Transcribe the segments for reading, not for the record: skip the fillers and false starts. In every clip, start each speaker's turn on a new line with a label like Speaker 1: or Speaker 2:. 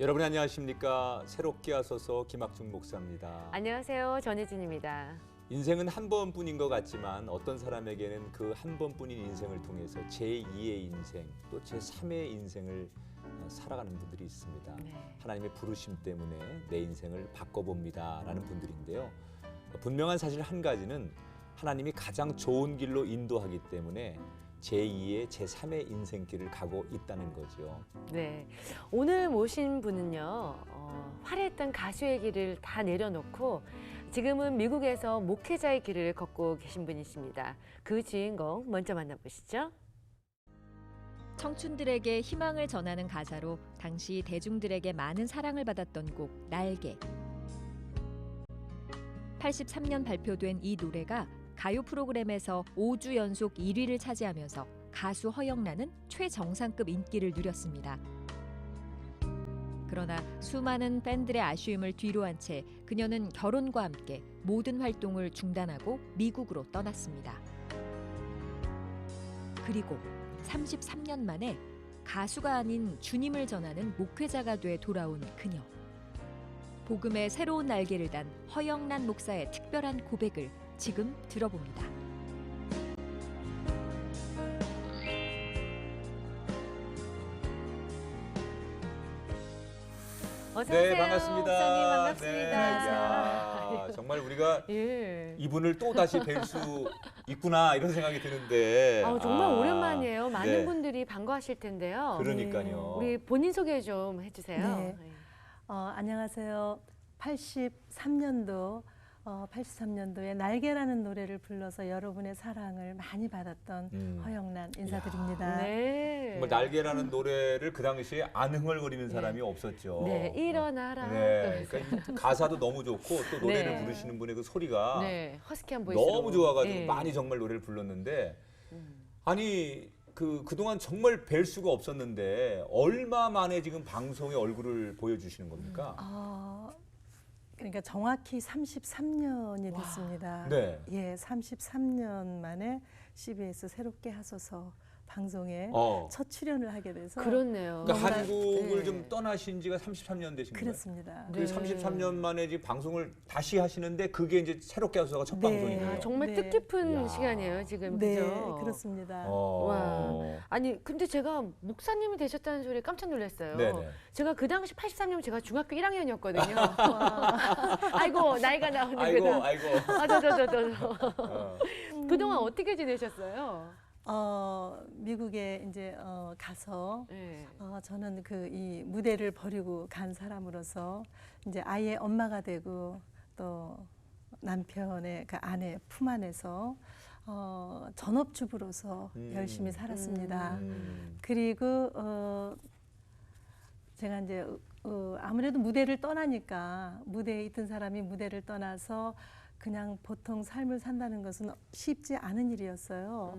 Speaker 1: 여러분 안녕하십니까? 새롭게 하소서 김학중 목사입니다.
Speaker 2: 안녕하세요. 전혜진입니다.
Speaker 1: 인생은 한 번뿐인 것 같지만 어떤 사람에게는 그 한 번뿐인 인생을 통해서 제2의 인생 또 제3의 인생을 살아가는 분들이 있습니다.
Speaker 2: 네.
Speaker 1: 하나님의 부르심 때문에 내 인생을 바꿔봅니다 라는 분들인데요. 분명한 사실 한 가지는 하나님이 가장 좋은 길로 인도하기 때문에 제2의 제3의 인생길을 가고 있다는 거죠.
Speaker 2: 네. 오늘 모신 분은요, 화려했던 가수의 길을 다 내려놓고 지금은 미국에서 목회자의 길을 걷고 계신 분이십니다. 그 주인공 먼저 만나보시죠.
Speaker 3: 청춘들에게 희망을 전하는 가사로 당시 대중들에게 많은 사랑을 받았던 곡 날개. 83년 발표된 이 노래가 가요 프로그램에서 5주 연속 1위를 차지하면서 가수 허영란은 최정상급 인기를 누렸습니다. 그러나 수많은 팬들의 아쉬움을 뒤로 한 채 그녀는 결혼과 함께 모든 활동을 중단하고 미국으로 떠났습니다. 그리고 33년 만에 가수가 아닌 주님을 전하는 목회자가 돼 돌아온 그녀. 복음의 새로운 날개를 단 허영란 목사의 특별한 고백을 지금 들어봅니다.
Speaker 2: 어서
Speaker 1: 네,
Speaker 2: 오세요.
Speaker 1: 반갑습니다.
Speaker 2: 목사님 반갑습니다.
Speaker 1: 네, 야, 정말 우리가
Speaker 2: 예.
Speaker 1: 이분을 또 다시 뵐 수 있구나 이런 생각이 드는데.
Speaker 2: 정말 오랜만이에요. 많은
Speaker 1: 네.
Speaker 2: 분들이 반가워하실 텐데요.
Speaker 1: 그러니까요.
Speaker 2: 우리 본인 소개 좀 해주세요.
Speaker 4: 네. 안녕하세요. 83년도에 날개라는 노래를 불러서 여러분의 사랑을 많이 받았던 허영란 인사드립니다.
Speaker 2: 네.
Speaker 1: 정말 날개라는 노래를 그 당시에 안 흥얼거리는 사람이 없었죠.
Speaker 2: 네, 일어나라.
Speaker 1: 네, 그러니까 가사도 너무 좋고 또 노래를
Speaker 2: 네.
Speaker 1: 부르시는 분의 그 소리가
Speaker 2: 네, 허스키한 보이스로.
Speaker 1: 너무 좋아가지고
Speaker 2: 네.
Speaker 1: 많이 정말 노래를 불렀는데 아니 그동안 정말 뵐 수가 없었는데 얼마 만에 지금 방송에 얼굴을 보여주시는 겁니까?
Speaker 4: 그러니까 정확히 33년이 됐습니다.
Speaker 1: 네.
Speaker 4: 예, 33년 만에 CBS 새롭게 하소서 방송에 첫 출연을 하게 돼서
Speaker 2: 그렇네요.
Speaker 1: 그러니까
Speaker 4: 정말,
Speaker 1: 한국을
Speaker 4: 네.
Speaker 1: 좀 떠나신 지가 33년 되신 거예요?
Speaker 4: 그렇습니다.
Speaker 1: 그
Speaker 2: 네.
Speaker 1: 33년 만에 지금 방송을 다시 하시는데 그게 이제 새롭게 하소서가 첫
Speaker 4: 네.
Speaker 1: 방송이에요.
Speaker 2: 정말
Speaker 4: 네.
Speaker 2: 뜻깊은
Speaker 1: 이야.
Speaker 2: 시간이에요, 지금.
Speaker 4: 네,
Speaker 2: 그죠?
Speaker 4: 그렇습니다.
Speaker 2: 와. 아니, 근데 제가 목사님이 되셨다는 소리에 깜짝 놀랐어요.
Speaker 1: 네네.
Speaker 2: 제가 그 당시 83년 제가 중학교 1학년이었거든요. 아이고, 나이가 나오는
Speaker 1: 아이고
Speaker 2: 거다.
Speaker 1: 아이고.
Speaker 2: 저. 그동안 어떻게 지내셨어요?
Speaker 4: 미국에 이제 가서
Speaker 2: 네.
Speaker 4: 저는 그 이 무대를 버리고 간 사람으로서 이제 아이의 엄마가 되고 또 남편의 그 아내 품 안에서 전업주부로서 열심히 살았습니다. 그리고 제가 이제 아무래도 무대를 떠나니까 무대에 있던 사람이 무대를 떠나서 그냥 보통 삶을 산다는 것은 쉽지 않은 일이었어요.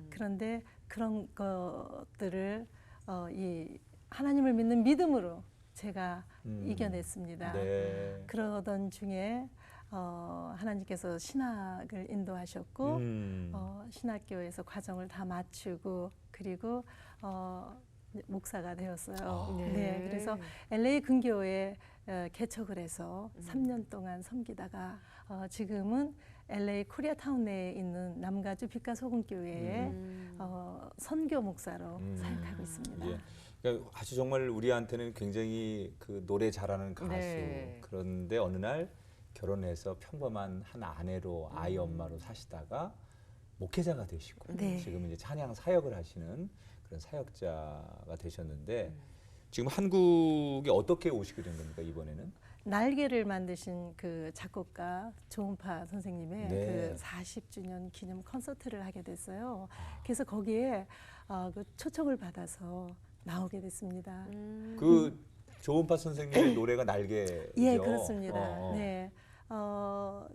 Speaker 4: 그런데 그런 것들을 이 하나님을 믿는 믿음으로 제가 이겨냈습니다.
Speaker 1: 네.
Speaker 4: 그러던 중에 하나님께서 신학을 인도하셨고 신학교에서 과정을 다 마치고 그리고 목사가 되었어요. 네, 그래서 LA 근교에 개척을 해서 3년 동안 섬기다가 지금은 LA 코리아타운 내에 있는 남가주 빛과 소금 교회에 선교 목사로 사역하고 있습니다.
Speaker 1: 예. 그러니까 아주 정말 우리한테는 굉장히 그 노래 잘하는 가수.
Speaker 2: 네.
Speaker 1: 그런데 어느 날 결혼해서 평범한 한 아내로 아이 엄마로 사시다가 목회자가 되시고
Speaker 4: 네.
Speaker 1: 지금 이제 찬양 사역을 하시는 그런 사역자가 되셨는데 지금 한국에 어떻게 오시게 된 겁니까 이번에는?
Speaker 4: 날개를 만드신 그 작곡가 조은파 선생님의
Speaker 1: 네.
Speaker 4: 그 40주년 기념 콘서트를 하게 됐어요. 그래서 거기에 그 초청을 받아서 나오게 됐습니다.
Speaker 1: 그 조은파 선생님의 노래가 날개죠?
Speaker 4: 예, 그렇습니다. 네.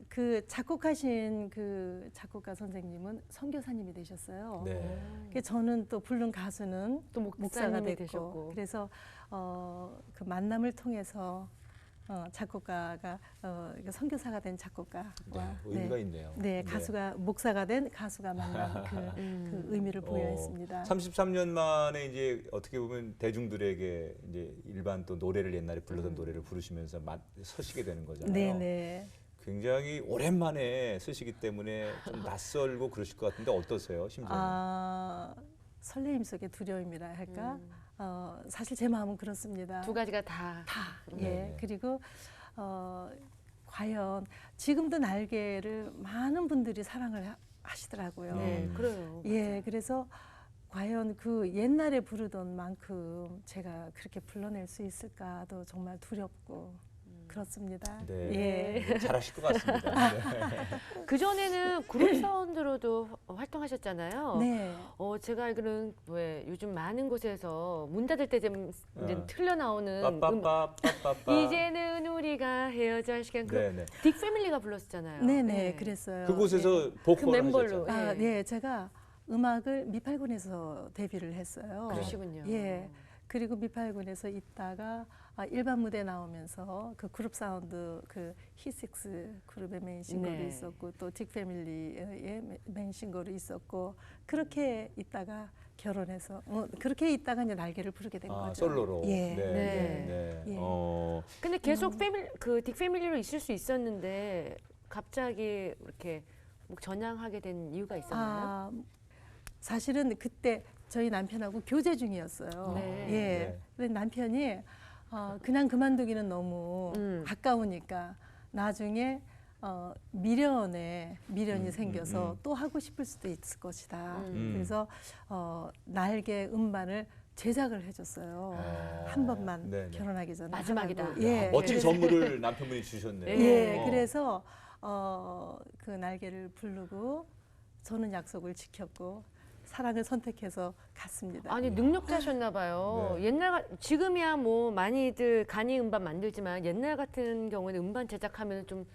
Speaker 4: 그 작곡하신 그 작곡가 선생님은 선교사님이 되셨어요.
Speaker 1: 네.
Speaker 4: 그래서 저는 또 부른 가수는
Speaker 2: 또
Speaker 4: 목사가
Speaker 2: 목사님이
Speaker 4: 됐고,
Speaker 2: 되셨고.
Speaker 4: 그래서 그 만남을 통해서 작곡가가 이게 선교사가 된 작곡가와
Speaker 1: 네, 의미가 있네요.
Speaker 4: 네, 가수가 목사가 된 가수가 만난 그 의미를 부여했습니다.
Speaker 1: 33년 만에 이제 어떻게 보면 대중들에게 이제 일반 또 노래를 옛날에 불러던 노래를 부르시면서 서시게 되는 거잖아요.
Speaker 4: 네, 네.
Speaker 1: 굉장히 오랜만에 쓰시기 때문에 좀 낯설고 그러실 것 같은데 어떠세요, 심정이?
Speaker 4: 설레임 속에 두려움이라 할까? 사실 제 마음은 그렇습니다.
Speaker 2: 두 가지가 다.
Speaker 4: 예.
Speaker 1: 네네.
Speaker 4: 그리고 과연 지금도 날개를 많은 분들이 사랑을 하시더라고요.
Speaker 2: 네, 그래요.
Speaker 4: 예, 그래서 과연 그 옛날에 부르던 만큼 제가 그렇게 불러낼 수 있을까도 정말 두렵고 그렇습니다.
Speaker 1: 네.
Speaker 4: 예.
Speaker 1: 잘하실 것 같습니다. 네.
Speaker 2: 그 전에는 그룹 사운드로도 활동하셨잖아요.
Speaker 4: 네.
Speaker 2: 제가 알기로는 왜 요즘 많은 곳에서 문 닫을 때 좀 이제 틀려 나오는
Speaker 1: 빠빠빠빠빠.
Speaker 2: 이제는 우리가 헤어질 시간 그
Speaker 1: 네네.
Speaker 2: 딕 패밀리가 불렀었잖아요.
Speaker 4: 네네, 그랬어요.
Speaker 1: 그곳에서
Speaker 4: 예.
Speaker 2: 그
Speaker 1: 보컬을
Speaker 2: 멤버로.
Speaker 1: 하셨잖아요.
Speaker 4: 네, 제가 음악을 미팔군에서 데뷔를 했어요.
Speaker 2: 그러시군요.
Speaker 4: 예. 그리고 미팔군에서 있다가 일반 무대 나오면서 그 그룹 사운드 그 히식스 그룹의 메인 싱글도
Speaker 2: 네.
Speaker 4: 있었고 또 딕 패밀리의 메인 싱글도 있었고 그렇게 있다가 결혼해서 그렇게 있다가 이제 날개를 부르게 된 거죠.
Speaker 1: 솔로로.
Speaker 4: 예.
Speaker 2: 네.
Speaker 4: 예.
Speaker 2: 근데 계속 그 딕 패밀리로 있을 수 있었는데 갑자기 이렇게 뭐 전향하게 된 이유가 있었나요?
Speaker 4: 사실은 그때 저희 남편하고 교제 중이었어요.
Speaker 2: 네.
Speaker 4: 예.
Speaker 1: 네.
Speaker 4: 근데 남편이 그냥 그만두기는 너무 가까우니까 나중에 미련이 생겨서 또 하고 싶을 수도 있을 것이다. 그래서 날개 음반을 제작을 해줬어요. 한 번만
Speaker 1: 네네.
Speaker 4: 결혼하기 전에
Speaker 2: 마지막이다.
Speaker 4: 하라고. 예.
Speaker 1: 멋진
Speaker 4: 그래서-
Speaker 1: 선물을 남편분이 주셨네요.
Speaker 4: 예. 그래서 그 날개를 부르고 저는 약속을 지켰고 사랑을 선택해서 갔습니다.
Speaker 2: 아니 능력자셨나 봐요.
Speaker 1: 네.
Speaker 2: 지금이야 뭐 많이들 간이 음반 만들지만 옛날 같은 경우는 음반 제작하면 좀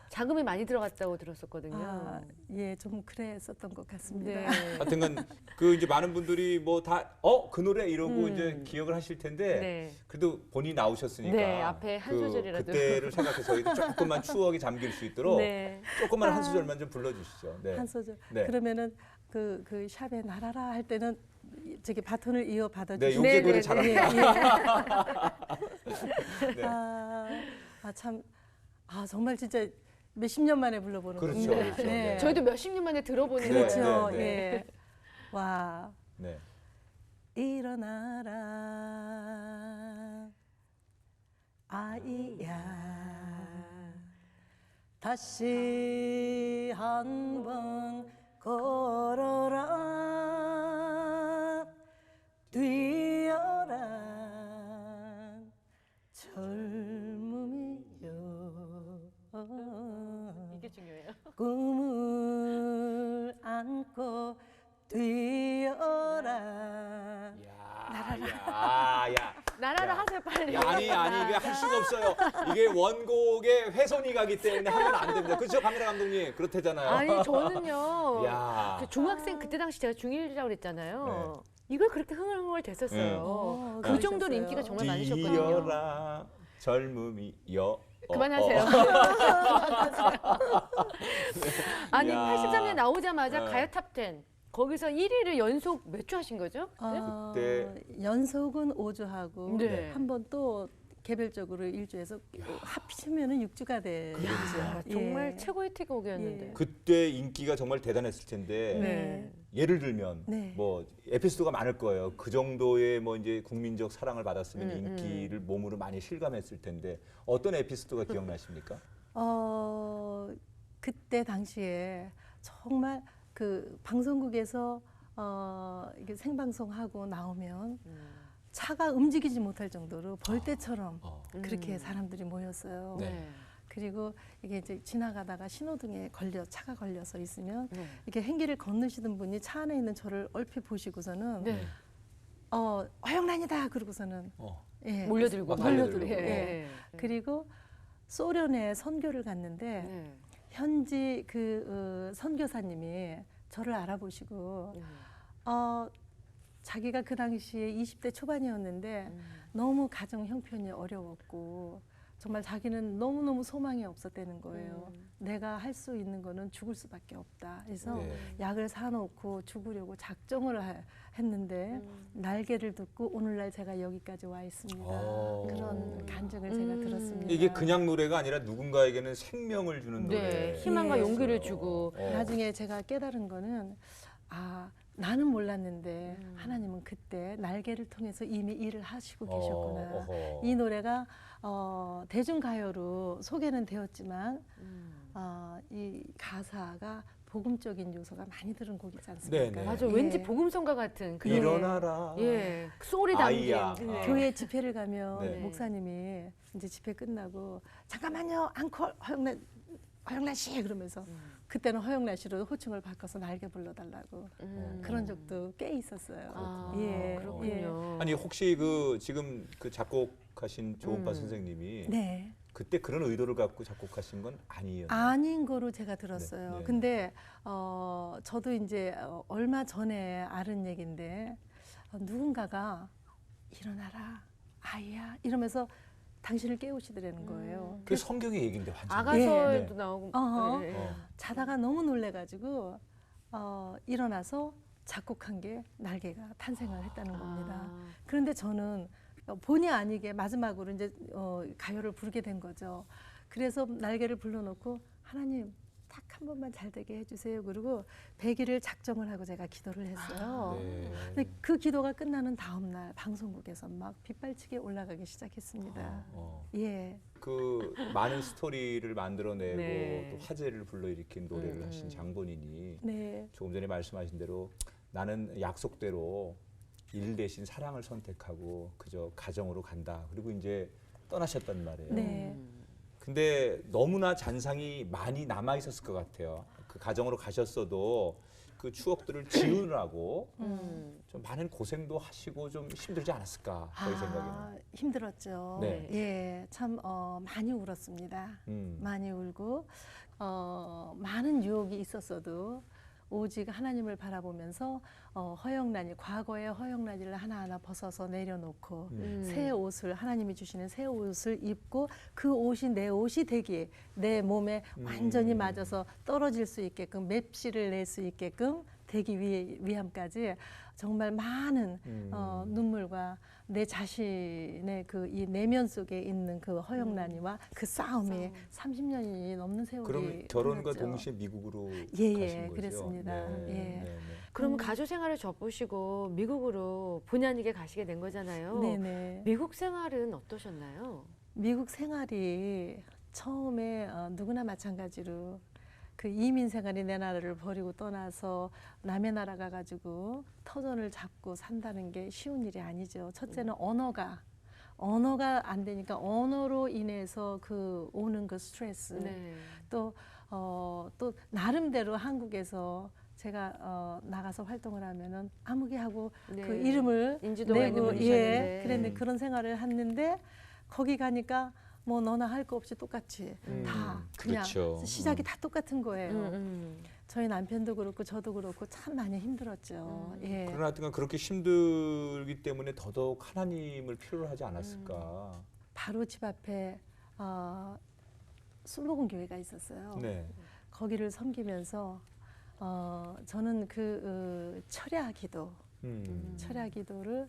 Speaker 2: 자금이 많이 들어갔다고 들었었거든요.
Speaker 4: 예, 좀 그랬었던 것 같습니다.
Speaker 2: 네.
Speaker 1: 하여튼간 그 이제 많은 분들이 뭐 다 그 노래 이러고 이제 기억을 하실 텐데
Speaker 2: 네.
Speaker 1: 그래도 본인이 나오셨으니까
Speaker 2: 네, 앞에 한 소절이라도.
Speaker 1: 그때를 생각해서 저희도 조금만 추억이 잠길 수 있도록
Speaker 2: 네.
Speaker 1: 조금만 한 소절만 좀 불러주시죠. 네.
Speaker 4: 한 소절.
Speaker 1: 네.
Speaker 4: 그러면은 그 샵에 날아라 할 때는 저기 바톤을 이어 받아
Speaker 1: 네,
Speaker 4: 주시면
Speaker 1: 용재 노래
Speaker 2: 네,
Speaker 1: 잘합니다. 네.
Speaker 4: 참 정말 진짜 몇십 년 만에 불러보는
Speaker 1: 그렇죠,
Speaker 4: 겁니다.
Speaker 1: 그렇죠. 네.
Speaker 2: 저희도 몇십 년 만에 들어보는
Speaker 1: 네,
Speaker 2: 거예요.
Speaker 4: 그렇죠.
Speaker 1: 네, 네.
Speaker 4: 예. 와.
Speaker 1: 네.
Speaker 4: 일어나라 아이야 다시 한번 걸어라 뛰어라 젊음이여
Speaker 2: 이게 중요해요.
Speaker 4: 꿈을 안고 뛰어라
Speaker 1: 야.
Speaker 2: 나라라
Speaker 1: 야.
Speaker 2: 하세요 빨리.
Speaker 1: 아니 이게 할 수가 없어요. 이게 원곡에 훼손이 가기 때문에 하면 안 됩니다. 그렇죠, 카메라 감독님 그렇대잖아요.
Speaker 2: 아니 저는요.
Speaker 1: 야.
Speaker 2: 그 중학생 그때 당시 제가 중1이라고 그랬잖아요. 이걸 그렇게 흥얼흥얼 됐었어요. 그 정도로
Speaker 4: 그러셨어요.
Speaker 2: 인기가 정말 많으셨거든요.
Speaker 1: 뛰어라 젊음이여.
Speaker 2: 그만하세요. 아니
Speaker 1: 야.
Speaker 2: 83년 나오자마자
Speaker 1: 네.
Speaker 2: 가요 탑10 거기서 1위를 연속 몇 주 하신 거죠?
Speaker 1: 그때
Speaker 4: 연속은 5주 하고
Speaker 2: 네.
Speaker 4: 한 번 또 개별적으로 1주에서 합치면은 6주가 되죠.
Speaker 2: 야, 정말
Speaker 4: 예.
Speaker 2: 최고의 티곡이었는데.
Speaker 4: 예.
Speaker 1: 그때 인기가 정말 대단했을 텐데
Speaker 2: 네.
Speaker 1: 예를 들면
Speaker 4: 네.
Speaker 1: 뭐 에피소드가 많을 거예요. 그 정도의 뭐 이제 국민적 사랑을 받았으면
Speaker 2: 음,
Speaker 1: 인기를 몸으로 많이 실감했을 텐데 어떤 에피소드가 기억나십니까?
Speaker 4: 그때 당시에 정말 그 방송국에서 이게 생방송하고 나오면 차가 움직이지 못할 정도로 벌떼처럼 그렇게 사람들이 모였어요.
Speaker 1: 네.
Speaker 4: 그리고 이게 이제 지나가다가 신호등에 차가 걸려서 있으면
Speaker 2: 네.
Speaker 4: 이렇게 행길을 건너시던 분이 차 안에 있는 저를 얼핏 보시고서는
Speaker 2: 네.
Speaker 4: 허영란이다 그러고서는 예.
Speaker 2: 몰려들고.
Speaker 1: 몰려들고.
Speaker 2: 예.
Speaker 4: 예. 그리고 소련에 선교를 갔는데
Speaker 2: 네.
Speaker 4: 현지 그 선교사님이 저를 알아보시고 자기가 그 당시에 20대 초반이었는데 너무 가정 형편이 어려웠고 정말 자기는 너무너무 소망이 없었다는 거예요. 내가 할 수 있는 거는 죽을 수밖에 없다. 그래서
Speaker 1: 네.
Speaker 4: 약을 사놓고 죽으려고 작정을 했는데 날개를 듣고 오늘날 제가 여기까지 와 있습니다. 그런 간증을 제가 들었습니다.
Speaker 1: 이게 그냥 노래가 아니라 누군가에게는 생명을 주는 노래.
Speaker 2: 네, 희망과
Speaker 4: 예.
Speaker 2: 용기를 주고.
Speaker 4: 나중에 제가 깨달은 거는 나는 몰랐는데 하나님은 그때 날개를 통해서 이미 일을 하시고 계셨구나.
Speaker 1: 어허.
Speaker 4: 이 노래가 대중가요로 소개는 되었지만 이 가사가 복음적인 요소가 많이 들은 곡이지 않습니까?
Speaker 1: 네네.
Speaker 2: 맞아,
Speaker 4: 예.
Speaker 2: 왠지 복음성가 같은 그런
Speaker 1: 일어나라.
Speaker 2: 예, 소리 담긴.
Speaker 1: 아이야.
Speaker 2: 네.
Speaker 4: 교회 집회를 가면
Speaker 1: 네.
Speaker 4: 목사님이 이제 집회 끝나고 잠깐만요 앙콜 허영란 씨 그러면서 그때는 허영란 씨로 호칭을 바꿔서 날개 불러달라고 그런 적도 꽤 있었어요.
Speaker 2: 아,
Speaker 4: 예,
Speaker 2: 그렇군요.
Speaker 1: 아니 혹시 지금 그 작곡하신 조은파 선생님이
Speaker 4: 네.
Speaker 1: 그때 그런 의도를 갖고 작곡하신 건 아니에요.
Speaker 4: 아닌 거로 제가 들었어요.
Speaker 1: 네, 네.
Speaker 4: 근데 저도 이제 얼마 전에 알은 얘기인데 누군가가 일어나라 아이야 이러면서 당신을 깨우시더라는 거예요.
Speaker 1: 그 성경의 얘기인데 완전.
Speaker 2: 아가설도
Speaker 1: 네.
Speaker 2: 나오고.
Speaker 4: 어허.
Speaker 2: 네.
Speaker 4: 자다가 너무 놀래가지고 일어나서 작곡한 게 날개가 탄생을 했다는 겁니다.
Speaker 2: 아,
Speaker 4: 그런데 저는 본의 아니게 마지막으로 이제 가요를 부르게 된 거죠. 그래서 날개를 불러놓고 하나님 딱 한 번만 잘 되게 해주세요. 그리고 100일을 작정을 하고 제가 기도를 했어요.
Speaker 1: 네.
Speaker 4: 근데 그 기도가 끝나는 다음 날 방송국에서 막 빗발치게 올라가기 시작했습니다. 예.
Speaker 1: 그 많은 스토리를 만들어내고
Speaker 2: 네.
Speaker 1: 또 화제를 불러일으킨 노래를 하신 장본인이
Speaker 4: 네.
Speaker 1: 조금 전에 말씀하신 대로 나는 약속대로 일 대신 사랑을 선택하고 그저 가정으로 간다. 그리고 이제 떠나셨단 말이에요.
Speaker 4: 네.
Speaker 1: 근데 너무나 잔상이 많이 남아 있었을 것 같아요. 그 가정으로 가셨어도 그 추억들을 지우느라고 좀 많은 고생도 하시고 좀 힘들지 않았을까 저희 생각에는.
Speaker 4: 힘들었죠.
Speaker 1: 네.
Speaker 4: 예, 참 많이 울었습니다.
Speaker 1: 음.
Speaker 4: 많이 울고 많은 유혹이 있었어도 오직 하나님을 바라보면서 허영란이 과거의 허영란이를 하나하나 벗어서 내려놓고 새 옷을 하나님이 주시는 새 옷을 입고 그 옷이 내 옷이 되기에 내 몸에 완전히 맞아서 떨어질 수 있게끔 맵시를 낼 수 있게끔 되기 위함까지 정말 많은 눈물과 내 자신의 그 이 내면 속에 있는 그 허영란이와 그 싸움이 30년이 넘는 세월이
Speaker 1: 그럼 결혼과
Speaker 4: 흘렀죠.
Speaker 1: 동시에 미국으로
Speaker 4: 예,
Speaker 1: 가신 거죠?
Speaker 4: 그랬습니다.
Speaker 1: 네,
Speaker 4: 예.
Speaker 1: 네, 네.
Speaker 2: 그러면 가족 생활을 접으시고 미국으로 본의 아니게 가시게 된 거잖아요.
Speaker 4: 네네.
Speaker 2: 미국 생활은 어떠셨나요?
Speaker 4: 미국 생활이 처음에 누구나 마찬가지로 그 이민 생활이 내 나라를 버리고 떠나서 남의 나라 가가지고 터전을 잡고 산다는 게 쉬운 일이 아니죠. 첫째는 언어가 안 되니까 언어로 인해서 그 오는 그 스트레스
Speaker 2: 네.
Speaker 4: 또 나름대로 한국에서 제가 나가서 활동을 하면은 아무개하고
Speaker 2: 네.
Speaker 4: 그 이름을
Speaker 2: 인지도가 있는
Speaker 4: 내고
Speaker 2: 분이셨는데.
Speaker 4: 그랬는데 그런 생활을 했는데 거기 가니까 뭐 너나 할 거 없이 똑같이 다 그냥
Speaker 1: 그렇죠.
Speaker 4: 시작이 다 똑같은 거예요.
Speaker 2: 음.
Speaker 4: 저희 남편도 그렇고 저도 그렇고 참 많이 힘들었죠. 예.
Speaker 1: 그러나 하여튼 그렇게 힘들기 때문에 더더욱 하나님을 필요로 하지 않았을까.
Speaker 4: 바로 집 앞에 순복음 교회가 있었어요.
Speaker 1: 네.
Speaker 4: 거기를 섬기면서 저는 그 철야 기도, 철야 기도를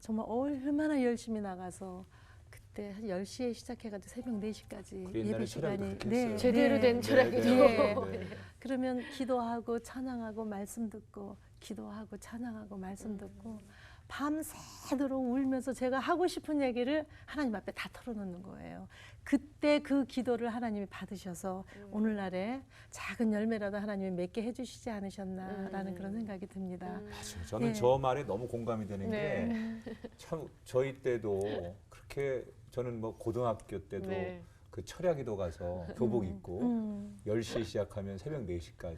Speaker 4: 정말 얼마나 열심히 나가서 그때 한 10시에 시작해가지고 새벽 4시까지
Speaker 1: 그 옛날에
Speaker 4: 예배
Speaker 1: 철야기도
Speaker 4: 시간이
Speaker 1: 그렇게 했어요.
Speaker 2: 제대로 된 철야기도.
Speaker 1: 네.
Speaker 4: 그러면 기도하고 찬양하고 말씀 듣고 기도하고 찬양하고 말씀 듣고 밤새도록 울면서 제가 하고 싶은 얘기를 하나님 앞에 다 털어놓는 거예요. 그때 그 기도를 하나님이 받으셔서 오늘날에 작은 열매라도 하나님이 맺게 해주시지 않으셨나라는 그런 생각이 듭니다.
Speaker 1: 맞아요. 저는
Speaker 4: 네.
Speaker 1: 저 말에 너무 공감이 되는
Speaker 2: 네.
Speaker 1: 게 참 저희 때도 그렇게 저는 뭐 고등학교 때도
Speaker 2: 네.
Speaker 1: 그 철야기도 가서 교복 입고 10시에 시작하면 새벽 4시까지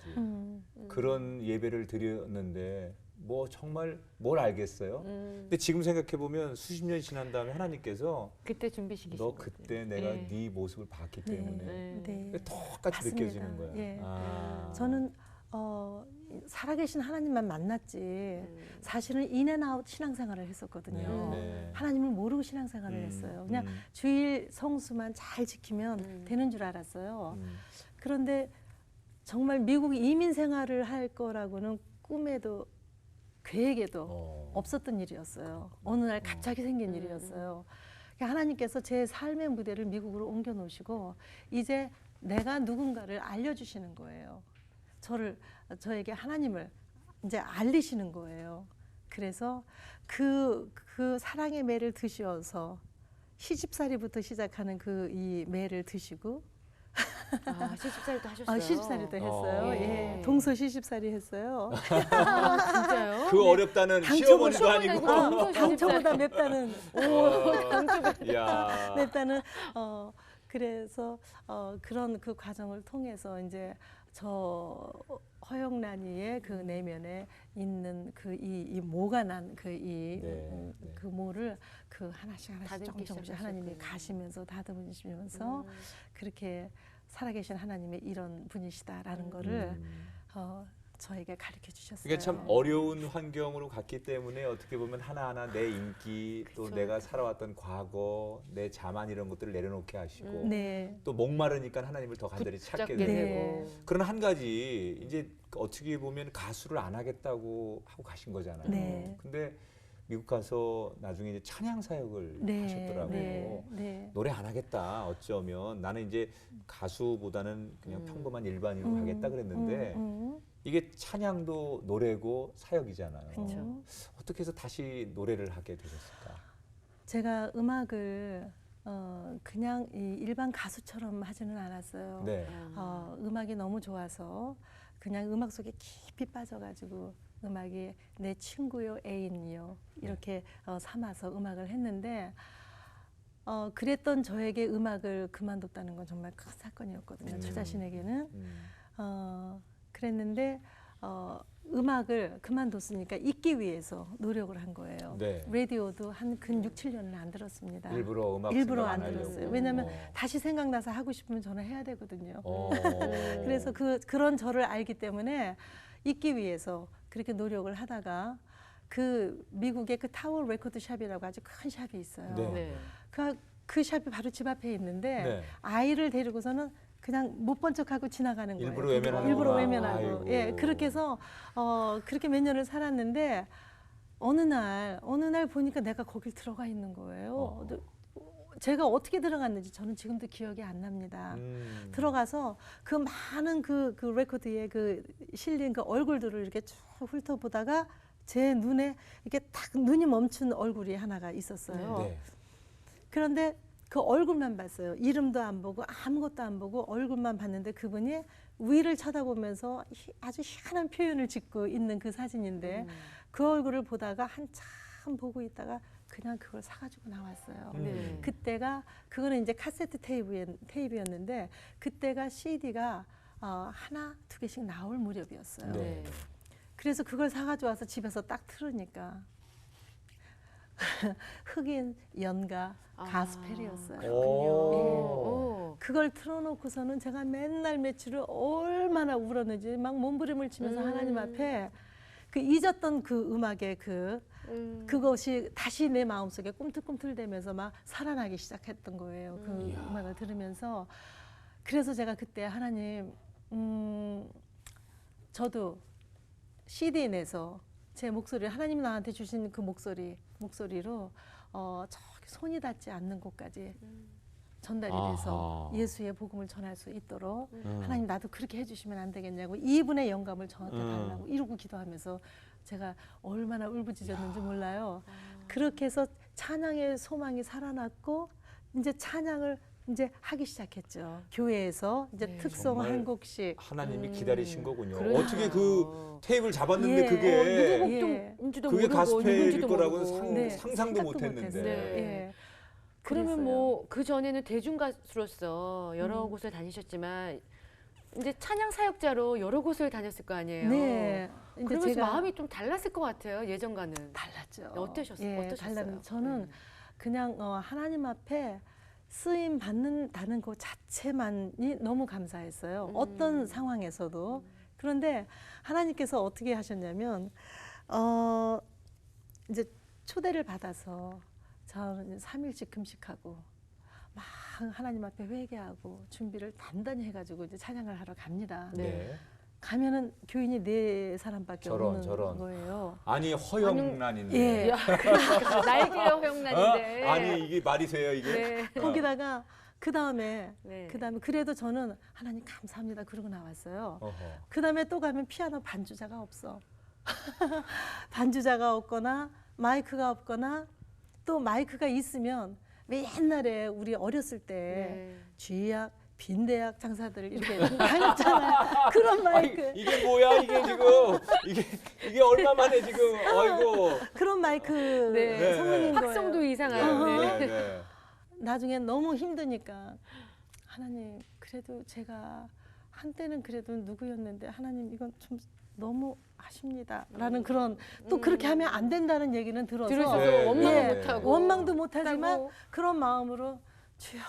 Speaker 1: 그런 예배를 드렸는데 뭐 정말 뭘 알겠어요? 근데 지금 생각해 보면 수십 년이 지난 다음에 하나님께서
Speaker 2: 그때 준비시키신
Speaker 1: 너
Speaker 2: 거죠.
Speaker 1: 그때 내가
Speaker 2: 네.
Speaker 1: 네 모습을 봤기 때문에
Speaker 2: 네.
Speaker 4: 네.
Speaker 1: 똑같이
Speaker 4: 맞습니다.
Speaker 1: 느껴지는 거야.
Speaker 4: 예.
Speaker 1: 아.
Speaker 4: 저는 살아계신 하나님만 만났지 사실은 인앤아웃 신앙생활을 했었거든요.
Speaker 1: 네.
Speaker 4: 하나님을 모르고 신앙생활을 했어요. 그냥 주일 성수만 잘 지키면 되는 줄 알았어요. 그런데 정말 미국 이민 생활을 할 거라고는 꿈에도 계획에도 없었던 일이었어요. 어느 날 갑자기 생긴 일이었어요. 하나님께서 제 삶의 무대를 미국으로 옮겨 놓으시고 이제 내가 누군가를 알려주시는 거예요. 저에게 하나님을 이제 알리시는 거예요. 그래서 그 사랑의 매를 드셔서 시집살이부터 시작하는 그 이 매를 드시고
Speaker 2: 시집살이도 하셨어요.
Speaker 4: 시집살이도 했어요. 예, 동서 시집살이 했어요.
Speaker 2: 진짜요?
Speaker 1: 그 어렵다는 시어머니도 아니고.
Speaker 4: 당초보다 맵다는.
Speaker 1: 야.
Speaker 4: 맵다는. 그래서 그런 그 과정을 통해서 이제 저 허영란이의 그 내면에 있는 그 이 모가 난 그 그 모를 그 하나씩 조금씩 하나님이 가시면서 다듬으시면서 그렇게 살아계신 하나님의 이런 분이시다라는 거를 저에게 가르쳐 주셨어요.
Speaker 1: 그러니까 참 어려운 환경으로 갔기 때문에 어떻게 보면 하나하나 내 인기 또
Speaker 2: 그쵸.
Speaker 1: 내가 살아왔던 과거 내 자만 이런 것들을 내려놓게 하시고
Speaker 4: 네.
Speaker 1: 또 목마르니까 하나님을 더 간절히 찾게
Speaker 2: 붙잡게
Speaker 1: 되고
Speaker 4: 네.
Speaker 1: 그런 한 가지 이제 어떻게 보면 가수를 안 하겠다고 하고 가신 거잖아요.
Speaker 4: 네.
Speaker 1: 근데 미국 가서 나중에 이제 찬양 사역을
Speaker 4: 네.
Speaker 1: 하셨더라고요.
Speaker 4: 네. 네.
Speaker 1: 노래 안 하겠다. 어쩌면 나는 이제 가수보다는 그냥 평범한 일반인으로 가겠다 그랬는데 이게 찬양도 노래고 사역이잖아요.
Speaker 2: 그렇죠.
Speaker 1: 어떻게 해서 다시 노래를 하게 되셨을까?
Speaker 4: 제가 음악을 그냥 이 일반 가수처럼 하지는 않았어요.
Speaker 1: 네.
Speaker 4: 음악이 너무 좋아서 그냥 음악 속에 깊이 빠져가지고 음악이 내 친구요, 애인이요 이렇게 삼아서 음악을 했는데 그랬던 저에게 음악을 그만뒀다는 건 정말 큰 사건이었거든요. 저 자신에게는. 그랬는데 음악을 그만뒀으니까 잊기 위해서 노력을 한 거예요.
Speaker 1: 네.
Speaker 4: 라디오도 한 근 6, 7년을 안 들었습니다.
Speaker 1: 일부러 음악
Speaker 4: 일부러
Speaker 1: 생각
Speaker 4: 안
Speaker 1: 하려고.
Speaker 4: 들었어요. 왜냐하면 다시 생각나서 하고 싶으면 전화해야 되거든요.
Speaker 1: 네.
Speaker 4: 그래서 그런 저를 알기 때문에 잊기 위해서 그렇게 노력을 하다가 그 미국의 그 타워 레코드 샵이라고 아주 큰 샵이 있어요.
Speaker 1: 네.
Speaker 2: 네.
Speaker 4: 그 샵이 바로 집 앞에 있는데
Speaker 1: 네.
Speaker 4: 아이를 데리고서는 그냥 못 본 척하고 지나가는 거예요.
Speaker 1: 일부러 외면하는구나.
Speaker 4: 일부러 외면하고.
Speaker 1: 아이고.
Speaker 4: 예, 그렇게 해서 그렇게 몇 년을 살았는데 어느 날 보니까 내가 거길 들어가 있는 거예요. 제가 어떻게 들어갔는지 저는 지금도 기억이 안 납니다. 들어가서 그 많은 그 레코드에 그 실린 그 얼굴들을 이렇게 쭉 훑어보다가 제 눈에 이렇게 딱 눈이 멈춘 얼굴이 하나가 있었어요.
Speaker 1: 네.
Speaker 4: 그런데 그 얼굴만 봤어요. 이름도 안 보고 아무것도 안 보고 얼굴만 봤는데 그분이 위를 쳐다보면서 아주 희한한 표현을 짓고 있는 그 사진인데 그 얼굴을 보다가 한참 보고 있다가 그냥 그걸 사가지고 나왔어요.
Speaker 2: 네.
Speaker 4: 그때가 그거는 이제 카세트 테이프였는데 그때가 CD가 하나, 두 개씩 나올 무렵이었어요.
Speaker 1: 네.
Speaker 4: 그래서 그걸 사가지고 와서 집에서 딱 틀으니까 흑인 연가 가스펠이었어요.
Speaker 1: 오.
Speaker 4: 그걸 틀어놓고서는 제가 맨날 며칠을 얼마나 울었는지 막 몸부림을 치면서 하나님 앞에 그 잊었던 그 음악의 그것이 다시 내 마음속에 꿈틀꿈틀대면서 막 살아나기 시작했던 거예요. 그 음악을 들으면서. 그래서 제가 그때 하나님 저도 CD 내서 제 목소리를 하나님이 나한테 주신 그 목소리로 저기 손이 닿지 않는 곳까지 전달이 돼서 예수의 복음을 전할 수 있도록 하나님 나도 그렇게 해주시면 안 되겠냐고 이분의 영감을 저한테 달라고 이러고 기도하면서 제가 얼마나 울부짖었는지 몰라요. 그렇게 해서 찬양의 소망이 살아났고 이제 찬양을 이제 하기 시작했죠. 교회에서 이제 특송
Speaker 1: 정말
Speaker 4: 한 곡씩.
Speaker 1: 하나님이 기다리신 거군요.
Speaker 2: 그러니까요.
Speaker 1: 어떻게 그 테이프를 잡았는데
Speaker 4: 예.
Speaker 1: 그게
Speaker 2: 누구
Speaker 4: 예.
Speaker 2: 곡인지도
Speaker 1: 그게
Speaker 2: 모르고
Speaker 1: 가스펠일
Speaker 2: 누군지도
Speaker 1: 거라고는
Speaker 2: 모르고.
Speaker 4: 네,
Speaker 1: 상상도
Speaker 4: 생각도
Speaker 1: 못했는데.
Speaker 4: 못했어요.
Speaker 2: 네.
Speaker 4: 예.
Speaker 2: 그러면
Speaker 4: 그랬어요.
Speaker 2: 뭐 그 전에는 대중 가수로서 여러 곳을 다니셨지만 이제 찬양 사역자로 여러 곳을 다녔을 거 아니에요.
Speaker 4: 네. 이제
Speaker 2: 그러면서
Speaker 4: 제가
Speaker 2: 마음이 좀 달랐을 것 같아요. 예전과는.
Speaker 4: 달랐죠.
Speaker 2: 어떠셨어요? 어떠셨어요?
Speaker 4: 저는 그냥 하나님 앞에 쓰임 받는다는 그 자체만이 너무 감사했어요. 어떤 상황에서도 그런데 하나님께서 어떻게 하셨냐면 이제 초대를 받아서 저는 3일씩 금식하고 막 하나님 앞에 회개하고 준비를 단단히 해가지고 이제 찬양을 하러 갑니다.
Speaker 2: 네.
Speaker 4: 가면은 교인이 4사람밖에
Speaker 1: 저런,
Speaker 4: 없는
Speaker 1: 저런.
Speaker 4: 거예요.
Speaker 1: 아니 허영란인데.
Speaker 4: 예.
Speaker 2: 야, 그러니까 날개가 허용난인데.
Speaker 1: 아니 이게 말이 돼요 이게?
Speaker 2: 네.
Speaker 4: 거기다가 그 다음에
Speaker 2: 네.
Speaker 4: 그래도 저는 하나님 감사합니다 그러고 나왔어요.
Speaker 1: 어허.
Speaker 4: 그 다음에 또 가면 피아노 반주자가 없어. 반주자가 없거나 마이크가 없거나 또 마이크가 있으면 왜 옛날에 우리 어렸을 때
Speaker 2: 네.
Speaker 4: 쥐약, 빈대약 장사들 이렇게 다녔잖아요. 그런 마이크.
Speaker 1: 아니, 이게 뭐야 이게 지금 이게 얼마 만에 지금 아이고.
Speaker 4: 그런 마이크
Speaker 2: 네.
Speaker 4: 성능인 거예요.
Speaker 2: 확성도 이상한.
Speaker 1: 네,
Speaker 2: 네.
Speaker 1: 네.
Speaker 4: 나중에 너무 힘드니까 하나님 그래도 제가 한때는 그래도 누구였는데 하나님 이건 좀 너무 아쉽니다라는 그런 또 그렇게 하면 안 된다는 얘기는 들어서
Speaker 2: 들으셔서
Speaker 1: 네,
Speaker 2: 원망도
Speaker 4: 네.
Speaker 2: 못하고.
Speaker 4: 원망도 못하지만
Speaker 2: 하고.
Speaker 4: 그런 마음으로 주여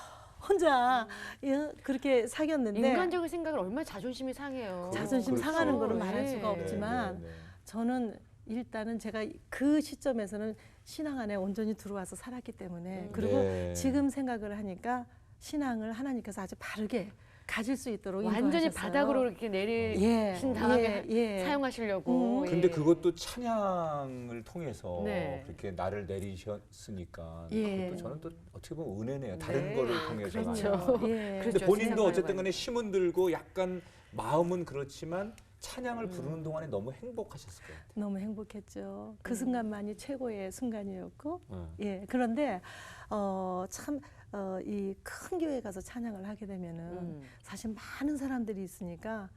Speaker 4: 혼자 예, 그렇게 사귀었는데
Speaker 2: 인간적인 생각을 얼마나 자존심이 상해요.
Speaker 4: 자존심
Speaker 1: 그렇죠.
Speaker 4: 상하는 거는
Speaker 2: 네.
Speaker 4: 말할 수가
Speaker 2: 네,
Speaker 4: 없지만
Speaker 1: 네, 네.
Speaker 4: 저는 일단은 제가 그 시점에서는 신앙 안에 온전히 들어와서 살았기 때문에 그리고
Speaker 1: 네.
Speaker 4: 지금 생각을 하니까 신앙을 하나님께서 아주 바르게 가질 수 있도록
Speaker 2: 완전히
Speaker 4: 인도하셨어요.
Speaker 2: 바닥으로 이렇게
Speaker 4: 예,
Speaker 2: 내리신 다음에
Speaker 4: 예.
Speaker 2: 사용하시려고. 예.
Speaker 1: 근데 그것도 찬양을 통해서
Speaker 2: 네.
Speaker 1: 그렇게 나를 내리셨으니까
Speaker 4: 예.
Speaker 1: 그것도 저는 또 어떻게 보면 은혜네요. 다른
Speaker 2: 네.
Speaker 1: 거를 통해서.
Speaker 2: 그렇죠.
Speaker 4: 예.
Speaker 1: 근데
Speaker 2: 그렇죠.
Speaker 1: 본인도
Speaker 2: 세상을
Speaker 1: 어쨌든 간에
Speaker 2: 많이.
Speaker 1: 힘은 들고 약간 마음은 그렇지만 찬양을 부르는 동안에 너무 행복하셨을 것 같아요.
Speaker 4: 너무 행복했죠. 그 순간만이 최고의 순간이었고,
Speaker 1: 네.
Speaker 4: 예. 그런데 참 이 큰 교회 가서 찬양을 하게 되면은 사실 많은 사람들이 있으니까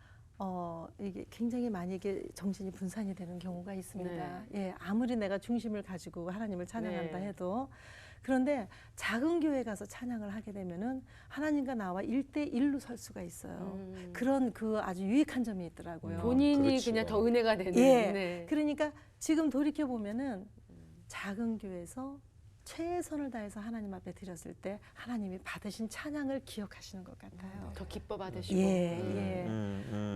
Speaker 4: 이게 굉장히 많이 이게 정신이 분산이 되는 경우가 있습니다. 예, 아무리 내가 중심을 가지고 하나님을 찬양한다
Speaker 2: 네.
Speaker 4: 해도 그런데 작은 교회 가서 찬양을 하게 되면은 하나님과 나와 1대1로 설 수가 있어요. 그런 그 아주 유익한 점이 있더라고요.
Speaker 2: 본인이
Speaker 1: 그렇죠.
Speaker 2: 그냥 더 은혜가 되는.
Speaker 4: 예.
Speaker 2: 네.
Speaker 4: 그러니까 지금 돌이켜 보면은 작은 교회에서 최선을 다해서 하나님 앞에 드렸을 때 하나님이 받으신 찬양을 기억하시는 것 같아요.
Speaker 2: 더 기뻐 받으시고.
Speaker 4: 예, 예.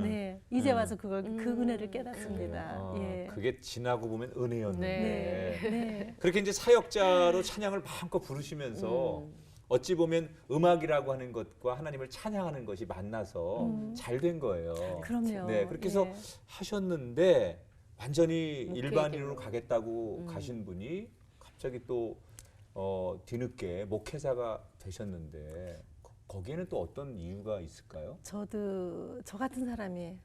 Speaker 4: 네, 이제 와서 그걸 그 은혜를 깨닫습니다. 예.
Speaker 1: 그게 지나고 보면 은혜였는데
Speaker 2: 네.
Speaker 4: 네.
Speaker 1: 그렇게 이제 사역자로 찬양을 마음껏 부르시면서 어찌 보면 음악이라고 하는 것과 하나님을 찬양하는 것이 만나서 잘 된 거예요.
Speaker 4: 그럼요.
Speaker 1: 네, 그렇게 해서
Speaker 4: 예.
Speaker 1: 하셨는데 완전히
Speaker 2: 목회자로.
Speaker 1: 일반인으로 가겠다고 가신 분이 갑자기 또 뒤늦게 목회자가 되셨는데 거기에는 또 어떤 이유가 있을까요?
Speaker 4: 저도 저 같은 사람이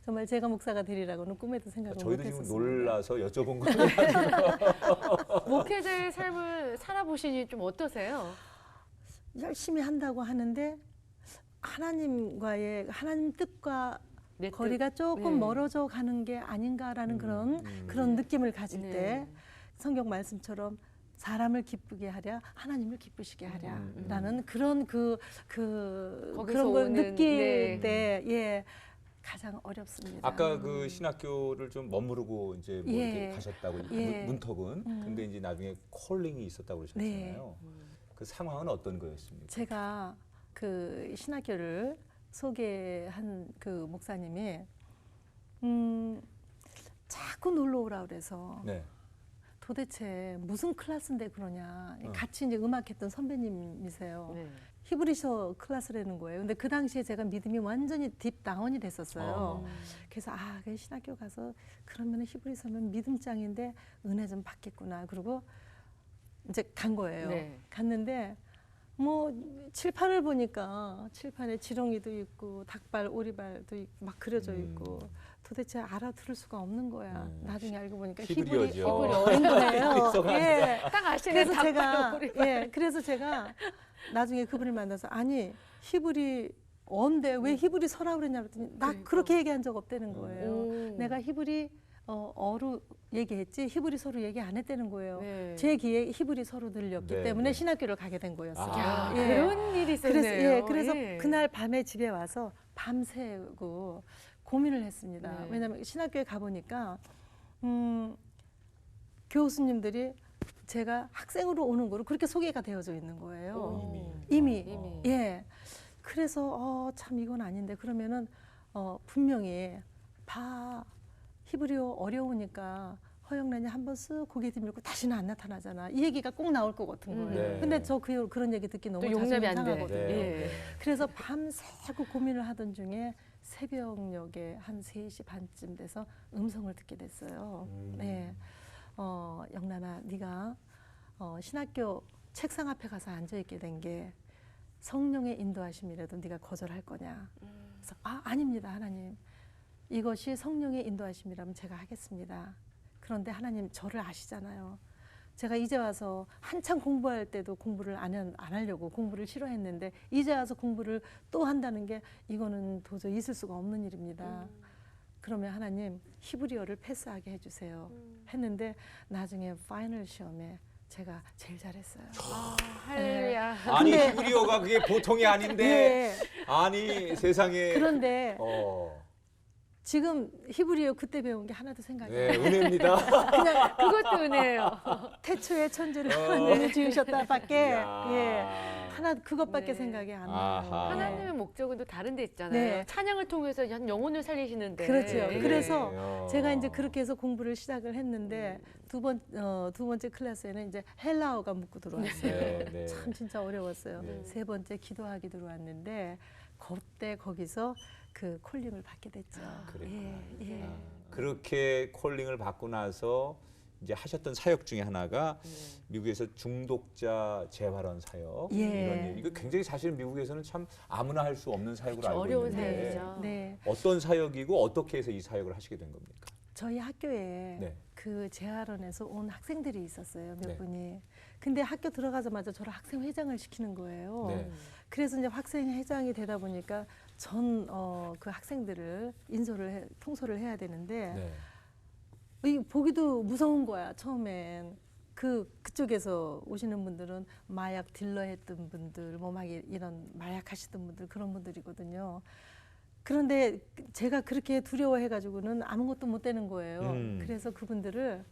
Speaker 4: 정말 제가 목사가 되리라고는 꿈에도 생각을
Speaker 1: 저희도 지금
Speaker 4: 못했었습니다.
Speaker 1: 놀라서 여쭤본 거예요.
Speaker 2: 목회자의 삶을 살아보시니 좀 어떠세요?
Speaker 4: 열심히 한다고 하는데 하나님 뜻과
Speaker 2: 내 뜻.
Speaker 4: 거리가 조금
Speaker 2: 네.
Speaker 4: 멀어져 가는 게 아닌가라는 그런 느낌을 가질
Speaker 2: 네.
Speaker 4: 때 성경 말씀처럼 사람을 기쁘게 하랴 하나님을 기쁘시게 하랴라는 그런
Speaker 2: 거기서
Speaker 4: 그런 걸
Speaker 2: 오는,
Speaker 4: 느낄
Speaker 2: 네.
Speaker 4: 때 예, 가장 어렵습니다.
Speaker 1: 아까 그 신학교를 좀 머무르고 이제 뭐
Speaker 4: 예.
Speaker 1: 이렇게 가셨다고
Speaker 4: 예.
Speaker 1: 문턱은 근데 이제 나중에 콜링이 있었다고 그러셨잖아요. 그 상황은 어떤 거였습니까?
Speaker 4: 제가 그 신학교를 소개한 그 목사님이 자꾸 놀러 오라 그래서
Speaker 1: 네.
Speaker 4: 도대체 무슨 클래스인데 그러냐. 같이 이제 음악했던 선배님이세요.
Speaker 2: 네.
Speaker 4: 히브리서 클래스라는 거예요. 근데 그 당시에 제가 믿음이 완전히 딥 다운이 됐었어요.
Speaker 1: 어.
Speaker 4: 그래서 그 신학교 가서 그러면 히브리서면 믿음장인데 은혜 좀 받겠구나. 그리고 이제 간 거예요.
Speaker 2: 네.
Speaker 4: 갔는데 뭐 칠판을 보니까 칠판에 지렁이도 있고 닭발, 오리발도 있고 막 그려져 있고 도대체 알아들을 수가 없는 거야. 나중에 알고 보니까
Speaker 1: 히브리어죠.
Speaker 4: 히브리어인 거예요.
Speaker 1: 히브리서가
Speaker 4: 예.
Speaker 2: 딱 아시네.
Speaker 4: 그래서 제가
Speaker 2: 닭발
Speaker 4: 그래서 제가 나중에 그분을 만나서 아니 히브리어인데 왜 히브리서라 그랬냐 그랬더니 나 그렇게 얘기한 적 없다는 거예요. 내가 히브리 어로 얘기했지 히브리서로 얘기 안 했다는 거예요.
Speaker 2: 네.
Speaker 4: 제 귀에 히브리서로 들렸기
Speaker 1: 네,
Speaker 4: 때문에
Speaker 1: 네.
Speaker 4: 신학교를 가게 된 거였어요.
Speaker 2: 야,
Speaker 4: 예.
Speaker 2: 그런 일이 있었네요.
Speaker 4: 그래서
Speaker 2: 예.
Speaker 4: 그날 밤에 집에 와서 밤새고 고민을 했습니다.
Speaker 2: 네.
Speaker 4: 왜냐하면 신학교에 가보니까 교수님들이 제가 학생으로 오는 거로 그렇게 소개가 되어져 있는 거예요. 이미.
Speaker 2: 이미.
Speaker 4: 예. 그래서 참 이건 아닌데 그러면은 분명히 봐, 히브리어 어려우니까 허영란이 한번 쓱 고개 들밀고 다시는 안 나타나잖아. 이 얘기가 꼭 나올 것 같은 거예요.
Speaker 1: 네.
Speaker 4: 근데 저 그런 얘기 듣기 너무
Speaker 2: 또 용납이
Speaker 4: 자존심
Speaker 2: 안 돼.
Speaker 4: 상하거든요.
Speaker 2: 예.
Speaker 4: 그래서 밤새고 고민을 하던 중에 새벽녘에 한 3시 반쯤 돼서 음성을 듣게 됐어요. 네, 영란아, 네가 신학교 책상 앞에 가서 앉아 있게 된 게 성령의 인도하심이라도 네가 거절할 거냐? 그래서 아닙니다, 하나님. 이것이 성령의 인도하심이라면 제가 하겠습니다. 그런데 하나님 저를 아시잖아요. 제가 이제 와서 한참 공부할 때도 공부를 안 하려고 공부를 싫어했는데 이제 와서 공부를 또 한다는 게 이거는 도저히 있을 수가 없는 일입니다. 그러면 하나님 히브리어를 패스하게 해주세요. 했는데 나중에 파이널 시험에 제가 제일 잘했어요.
Speaker 2: 할렐루야.
Speaker 1: 아니
Speaker 4: 근데-
Speaker 1: 히브리어가 그게 보통이 아닌데
Speaker 4: 네.
Speaker 1: 아니 세상에
Speaker 4: 그런데 지금 히브리어 그때 배운 게 하나도 생각이 안
Speaker 1: 네,
Speaker 4: 나요.
Speaker 1: 은혜입니다.
Speaker 2: 그냥 그것도 은혜예요.
Speaker 4: 태초에 천지를 하나님이 지으셨다밖에
Speaker 1: 이야.
Speaker 4: 예, 하나 그것밖에
Speaker 2: 네.
Speaker 4: 생각이 안
Speaker 1: 아하.
Speaker 4: 나요.
Speaker 2: 하나님의 목적은 또 다른 데 있잖아요.
Speaker 4: 네.
Speaker 2: 찬양을 통해서 한 영혼을 살리시는데.
Speaker 4: 그렇죠.
Speaker 2: 네.
Speaker 4: 그래서 제가 이제 그렇게 해서 공부를 시작을 했는데 두 번째 클래스에는 이제 헬라어가 묻고 들어왔어요.
Speaker 1: 네, 네.
Speaker 4: 참 진짜 어려웠어요.
Speaker 1: 네.
Speaker 4: 세 번째 기도하기 들어왔는데 그때 거기서 그 콜링을 받게 됐죠.
Speaker 1: 그랬구나.
Speaker 4: 예.
Speaker 1: 아, 그렇게 콜링을 받고 나서 이제 하셨던 사역 중에 하나가 미국에서 중독자 재활원 사역
Speaker 4: 예.
Speaker 1: 이런 일. 이거 굉장히 사실 미국에서는 참 아무나 할 수 없는 사역으로
Speaker 2: 그렇죠.
Speaker 1: 알고
Speaker 2: 어려운
Speaker 1: 있는데
Speaker 2: 사역이죠.
Speaker 4: 네.
Speaker 1: 어떤 사역이고 어떻게 해서 이 사역을 하시게 된 겁니까?
Speaker 4: 저희 학교에
Speaker 1: 네.
Speaker 4: 그 재활원에서 온 학생들이 있었어요. 몇
Speaker 1: 네.
Speaker 4: 분이. 근데 학교 들어가자마자 저를 학생회장을 시키는 거예요.
Speaker 1: 네.
Speaker 4: 그래서 이제 학생회장이 되다 보니까 그 학생들을 통솔을 해야 되는데
Speaker 1: 네.
Speaker 4: 이 보기도 무서운 거야 처음엔. 그쪽에서 오시는 분들은 마약 딜러 했던 분들, 뭐 막 이런 마약 하시던 분들 그런 분들이거든요. 그런데 제가 그렇게 두려워해가지고는 아무것도 못 되는 거예요. 그래서 그분들을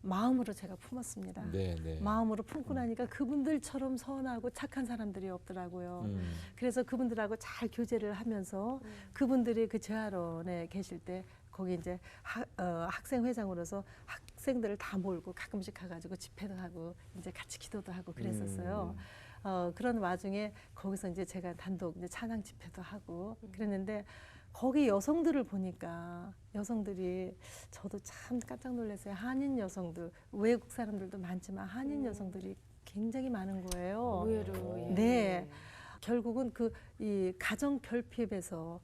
Speaker 4: 마음으로 제가 품었습니다.
Speaker 1: 네, 네.
Speaker 4: 마음으로 품고 나니까 그분들처럼 선하고 착한 사람들이 없더라고요. 그래서 그분들하고 잘 교제를 하면서 그분들이 그 재활원에 계실 때 거기 이제 학생회장으로서 학생들을 다 몰고 가끔씩 가가지고 집회도 하고 이제 같이 기도도 하고 그랬었어요. 그런 와중에 거기서 이제 제가 단독 이제 찬양 집회도 하고 그랬는데 거기 여성들을 보니까 여성들이 저도 참 깜짝 놀랐어요. 한인 여성들, 외국 사람들도 많지만 한인 여성들이 굉장히 많은 거예요.
Speaker 2: 의외로. 예.
Speaker 4: 네. 결국은 이 가정 결핍에서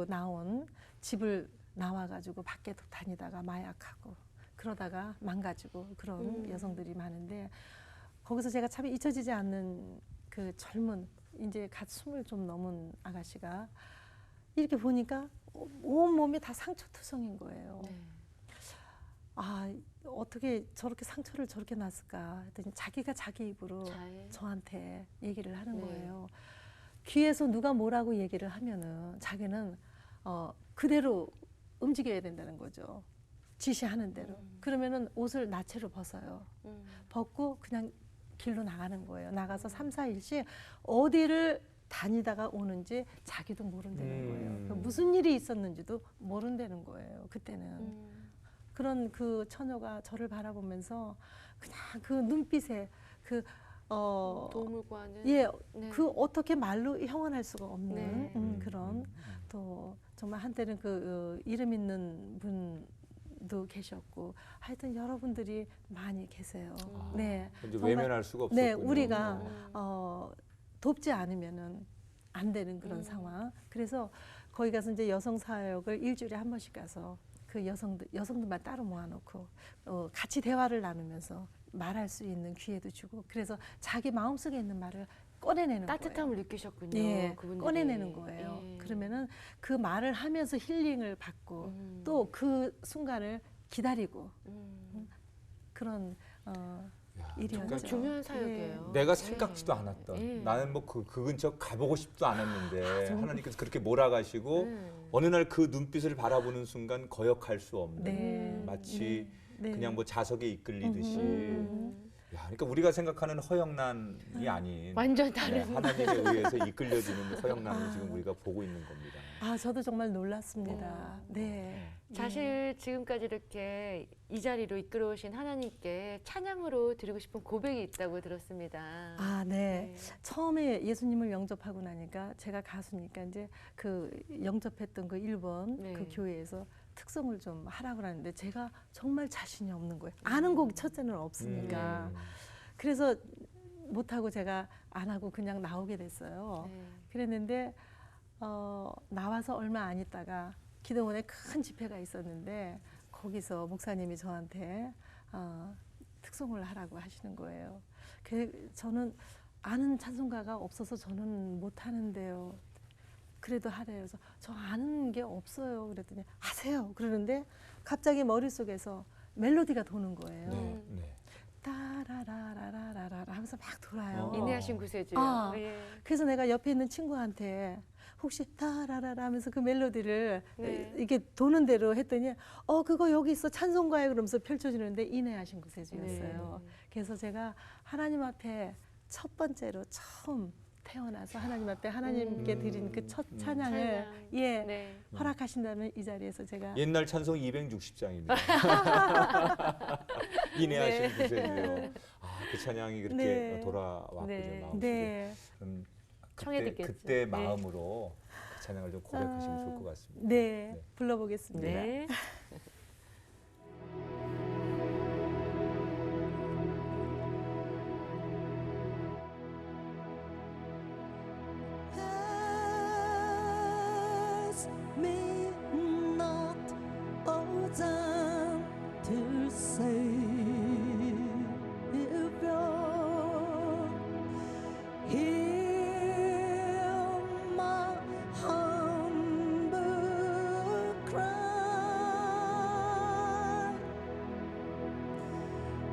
Speaker 4: 나온 집을 나와가지고 밖에 다니다가 마약하고 그러다가 망가지고 그런 여성들이 많은데 거기서 제가 참 잊혀지지 않는 그 젊은 이제 갓 20 좀 넘은 아가씨가 이렇게 보니까 온 몸이 다 상처투성인 거예요.
Speaker 2: 네.
Speaker 4: 아, 어떻게 저렇게 상처를 저렇게 놨을까 했더니 자기가 자기 입으로 저한테 얘기를 하는
Speaker 2: 네.
Speaker 4: 거예요. 귀에서 누가 뭐라고 얘기를 하면은 자기는 그대로 움직여야 된다는 거죠. 지시하는 대로. 그러면은 옷을 나체로 벗어요. 벗고 그냥 길로 나가는 거예요. 나가서 3, 4일씩 어디를 다니다가 오는지 자기도 모른다는 거예요. 무슨 일이 있었는지도 모른다는 거예요. 그때는. 그런 그 처녀가 저를 바라보면서 그냥 그 눈빛에
Speaker 2: 도움을 구하는.
Speaker 4: 예,
Speaker 2: 네.
Speaker 4: 그 어떻게 말로 형언할 수가 없는
Speaker 2: 네.
Speaker 4: 그런 또 정말 한때는 이름 있는 분도 계셨고 하여튼 여러분들이 많이 계세요. 네,
Speaker 1: 이제
Speaker 4: 정말
Speaker 1: 외면할 수가 없었군요.
Speaker 4: 네, 우리가 돕지 않으면은 안 되는 그런 상황. 그래서 거기 가서 이제 여성 사역을 일주일에 한 번씩 가서 그 여성들만 따로 모아놓고 같이 대화를 나누면서 말할 수 있는 기회도 주고 그래서 자기 마음속에 있는 말을 꺼내내는
Speaker 2: 따뜻함을
Speaker 4: 거예요.
Speaker 2: 느끼셨군요.
Speaker 4: 예,
Speaker 2: 그분들이.
Speaker 4: 꺼내내는 거예요.
Speaker 2: 예.
Speaker 4: 그러면은 그 말을 하면서 힐링을 받고 또 그 순간을 기다리고 그런
Speaker 1: 야,
Speaker 4: 일이었죠.
Speaker 1: 정말
Speaker 2: 중요한 사역이에요.
Speaker 1: 내가 생각지도 않았던
Speaker 2: 예.
Speaker 1: 나는 뭐 그 근처 가보고 싶지도 않았는데
Speaker 4: 정말.
Speaker 1: 하나님께서 그렇게 몰아가시고 어느 날 그 눈빛을 바라보는 순간 거역할 수 없는
Speaker 4: 네.
Speaker 1: 마치
Speaker 4: 네.
Speaker 1: 그냥 뭐 자석에 이끌리듯이 야, 그러니까 우리가 생각하는 허영난이 아닌
Speaker 2: 완전 다른.
Speaker 1: 하나님에 의해서 이끌려지는 허영난을 지금 우리가 보고 있는 겁니다.
Speaker 4: 아, 저도 정말 놀랐습니다. 네.
Speaker 2: 사실 지금까지 이렇게 이 자리로 이끌어오신 하나님께 찬양으로 드리고 싶은 고백이 있다고 들었습니다.
Speaker 4: 아, 네. 처음에 예수님을 영접하고 나니까 제가 가수니까 이제 그 영접했던 그 일본
Speaker 2: 네.
Speaker 4: 그 교회에서 특성을 좀 하라고 하는데 제가 정말 자신이 없는 거예요. 아는 곡이 첫째는 없으니까. 그래서 못하고 제가 안 하고 그냥 나오게 됐어요.
Speaker 2: 네.
Speaker 4: 그랬는데 나와서 얼마 안 있다가 기도원에 큰 집회가 있었는데 거기서 목사님이 저한테 특송을 하라고 하시는 거예요. 저는 아는 찬송가가 없어서 저는 못 하는데요. 그래도 하래요. 그래서 저 아는 게 없어요. 그랬더니 하세요. 그러는데 갑자기 머릿속에서 멜로디가 도는 거예요.
Speaker 1: 네.
Speaker 4: 따라라라라라라 하면서 막 돌아요.
Speaker 2: 인내하신 구세주요.
Speaker 4: 아,
Speaker 2: 예.
Speaker 4: 그래서 내가 옆에 있는 친구한테 혹시 따라라라 하면서 그 멜로디를
Speaker 2: 네.
Speaker 4: 이게 도는 대로 했더니 그거 여기 있어 찬송가에 그러면서 펼쳐지는데 인내하신 구세주였어요.
Speaker 2: 네.
Speaker 4: 그래서 제가 하나님 앞에 첫 번째로 처음 태어나서 하나님 앞에 하나님께 드린 그 첫 찬양을
Speaker 2: 찬양.
Speaker 4: 예
Speaker 2: 네.
Speaker 4: 허락하신다면 이 자리에서 제가
Speaker 1: 옛날 찬송 260장입니다. 인내하신
Speaker 2: 네.
Speaker 1: 구세주요. 아, 그 찬양이 그렇게
Speaker 4: 네.
Speaker 1: 돌아왔군요.
Speaker 2: 네.
Speaker 1: 마음속에.
Speaker 4: 네.
Speaker 2: 청해 듣겠죠.
Speaker 1: 그때
Speaker 2: 네.
Speaker 1: 마음으로 그 찬양을 좀 고백하시면 좋을 것 같습니다.
Speaker 4: 네, 불러보겠습니다.
Speaker 2: 네.
Speaker 4: Pass me not, O gentle Savior, hear my humble cry.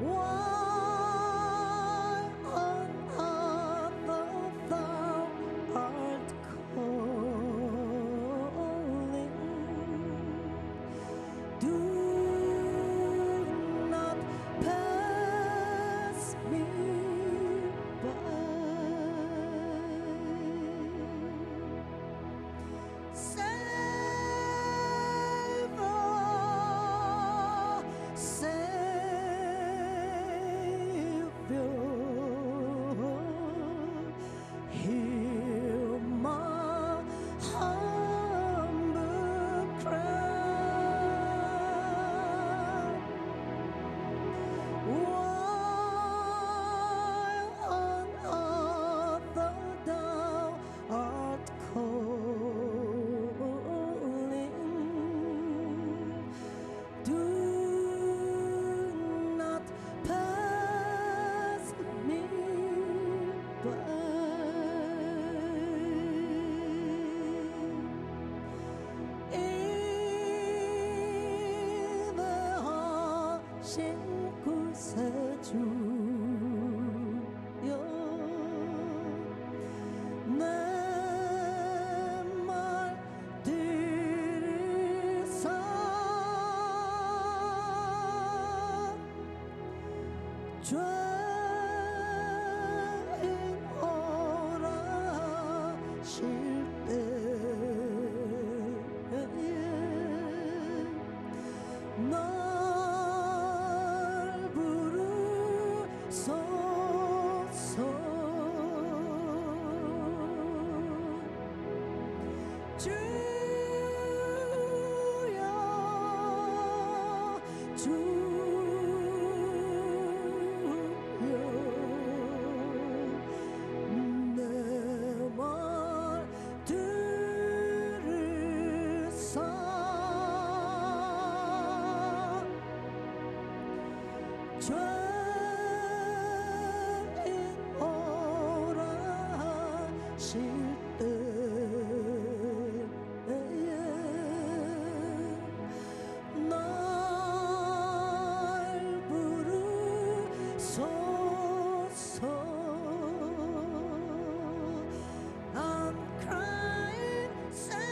Speaker 4: Why on earth thou art calling? Do not pass me by. Savior, hear my humble cry. While on earth thou art calling, do not pass me by. 인내하신 구세주여, 내 말 들으사 죄인 오라실 때에 날 부르소서. 주여, 주여, 내 말 들으사 죄인 오라실 때에 날 부르소서. I'm crying Savior,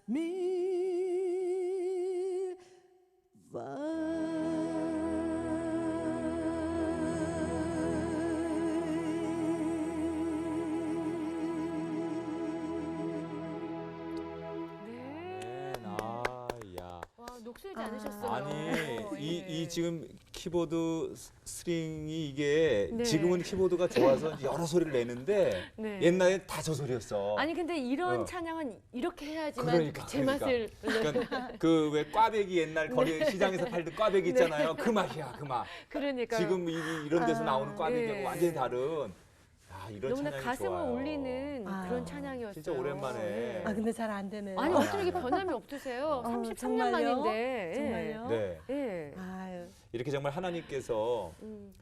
Speaker 2: 네.
Speaker 1: 야.
Speaker 2: 와, 녹슬지 않으셨어요?
Speaker 1: 아니
Speaker 2: 예.
Speaker 1: 이 지금 키보드 스트링이 이게
Speaker 2: 네.
Speaker 1: 지금은 키보드가 좋아서 여러 소리를 내는데
Speaker 2: 네.
Speaker 1: 옛날엔 다 저 소리였어.
Speaker 2: 아니 근데 이런
Speaker 1: 어.
Speaker 2: 찬양은 이렇게 해야지만
Speaker 1: 그러니까,
Speaker 2: 제맛을
Speaker 1: 그러니까 그 왜 꽈배기 옛날 거리 시장에서 팔던 꽈배기 있잖아요. 그 맛이야, 그 맛.
Speaker 2: 그러니까
Speaker 1: 지금 이런 데서 나오는 꽈배기하고
Speaker 2: 예.
Speaker 1: 완전히 다른. 아, 이런
Speaker 2: 너무나
Speaker 1: 찬양이
Speaker 2: 가슴을
Speaker 1: 좋아요.
Speaker 2: 울리는
Speaker 4: 아,
Speaker 2: 그런 찬양이었어요.
Speaker 1: 진짜 오랜만에.
Speaker 2: 예.
Speaker 4: 아 근데 잘 안 되네요.
Speaker 2: 아니
Speaker 1: 아니,
Speaker 2: 어떻게
Speaker 1: 아니.
Speaker 2: 변함이 없으세요? 33년
Speaker 4: 정말요?
Speaker 2: 만인데. 예.
Speaker 4: 정말요?
Speaker 1: 네.
Speaker 2: 예.
Speaker 4: 아유,
Speaker 1: 이렇게 정말 하나님께서
Speaker 2: 음.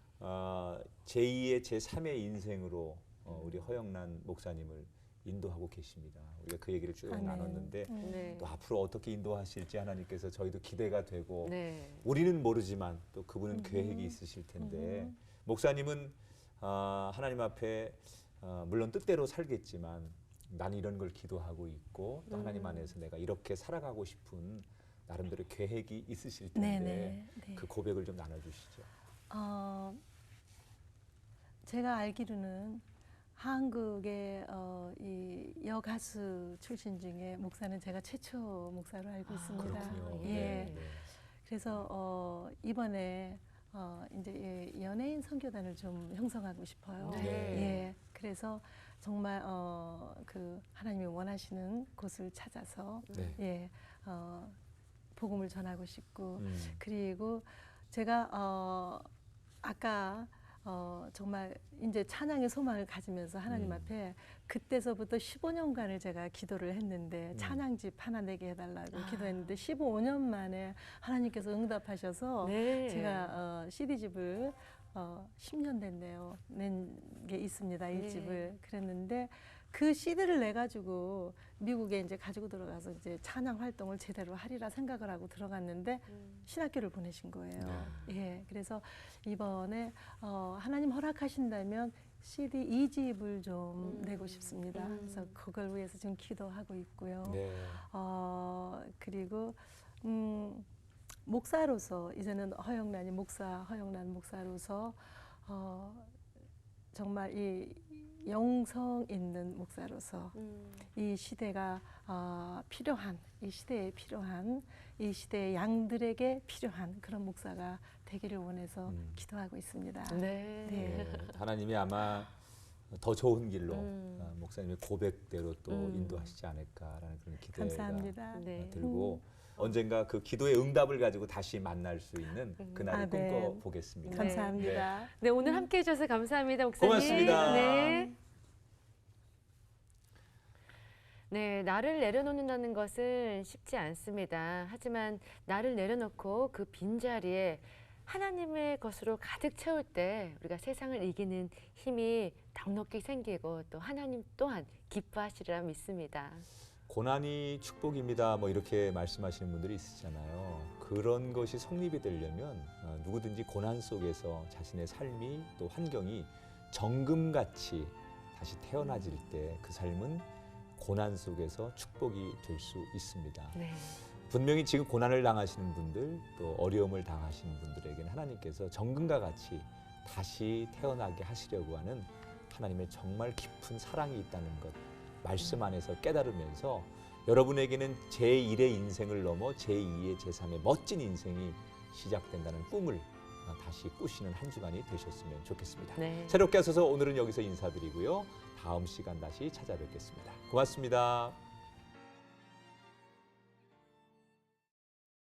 Speaker 1: 제2의 제3의 인생으로 우리 허영란 목사님을 인도하고 계십니다. 우리가 그 얘기를 쭉
Speaker 4: 아멘.
Speaker 1: 나눴는데
Speaker 2: 네.
Speaker 1: 또 앞으로 어떻게 인도하실지 하나님께서 저희도 기대가 되고
Speaker 2: 네.
Speaker 1: 우리는 모르지만 또 그분은 계획이 있으실 텐데 목사님은 하나님 앞에 물론 뜻대로 살겠지만 나는 이런 걸 기도하고 있고 또 하나님 안에서 내가 이렇게 살아가고 싶은 나름대로 계획이 있으실 텐데
Speaker 4: 네네. 네.
Speaker 1: 그 고백을 좀 나눠주시죠.
Speaker 4: 제가 알기로는 한국의 이 여가수 출신 중에 목사는 제가 최초 목사로 알고 있습니다.
Speaker 1: 그렇군요.
Speaker 4: 예.
Speaker 1: 네, 네.
Speaker 4: 그래서 이번에 이제 연예인 선교단을 좀 형성하고 싶어요.
Speaker 2: 네.
Speaker 4: 예. 그래서 정말 그 하나님이 원하시는 곳을 찾아서
Speaker 1: 네.
Speaker 4: 예. 복음을 전하고 싶고
Speaker 1: 음.
Speaker 4: 그리고 제가 아까 정말 이제 찬양의 소망을 가지면서 하나님 앞에 그때서부터 15년간을 제가 기도를 했는데 찬양집 하나 내게 해달라고 기도했는데 15년 만에 하나님께서 응답하셔서
Speaker 2: 네.
Speaker 4: 제가 CD집을 10년 됐네요. 낸 게 있습니다.
Speaker 2: 네.
Speaker 4: 1집을. 그랬는데 그 CD를 내 가지고 미국에 이제 가지고 들어가서 이제 찬양 활동을 제대로 하리라 생각을 하고 들어갔는데 신학교를 보내신 거예요. 예. 그래서 이번에 하나님 허락하신다면 CD 2집을 좀 내고 싶습니다. 그래서 그걸 위해서 지금 기도하고 있고요.
Speaker 1: 네.
Speaker 4: 그리고 목사로서 이제는 허영란 목사로서 정말 이 영성 있는 목사로서 이 시대가 필요한 이 시대에 필요한 이 시대의 양들에게 필요한 그런 목사가 되기를 원해서 기도하고 있습니다.
Speaker 2: 네.
Speaker 4: 네.
Speaker 1: 하나님이 아마 더 좋은 길로 목사님의 고백대로 또 인도하시지 않을까라는 그런 기대가
Speaker 4: 감사합니다.
Speaker 2: 네.
Speaker 1: 들고 언젠가 그 기도의 응답을 가지고 다시 만날 수 있는 그날을
Speaker 4: 네.
Speaker 1: 꿈꿔보겠습니다.
Speaker 4: 감사합니다.
Speaker 2: 네, 오늘 함께 해주셔서 감사합니다, 목사님.
Speaker 1: 고맙습니다.
Speaker 2: 네. 네, 나를 내려놓는다는 것은 쉽지 않습니다. 하지만 나를 내려놓고 그 빈자리에 하나님의 것으로 가득 채울 때 우리가 세상을 이기는 힘이 넉넉히 생기고 또 하나님 또한 기뻐하시리라 믿습니다.
Speaker 1: 고난이 축복입니다. 뭐 이렇게 말씀하시는 분들이 있으시잖아요. 그런 것이 성립이 되려면 누구든지 고난 속에서 자신의 삶이 또 환경이 정금같이 다시 태어나질 때 그 삶은 고난 속에서 축복이 될 수 있습니다.
Speaker 2: 네.
Speaker 1: 분명히 지금 고난을 당하시는 분들 또 어려움을 당하시는 분들에게는 하나님께서 정금과 같이 다시 태어나게 하시려고 하는 하나님의 정말 깊은 사랑이 있다는 것 말씀 안에서 깨달으면서 여러분에게는 제1의 인생을 넘어 제2의 제3의 멋진 인생이 시작된다는 꿈을 다시 꾸시는 한 주간이 되셨으면 좋겠습니다.
Speaker 2: 네.
Speaker 1: 새롭게 하셔서 오늘은 여기서 인사드리고요. 다음 시간 다시 찾아뵙겠습니다. 고맙습니다.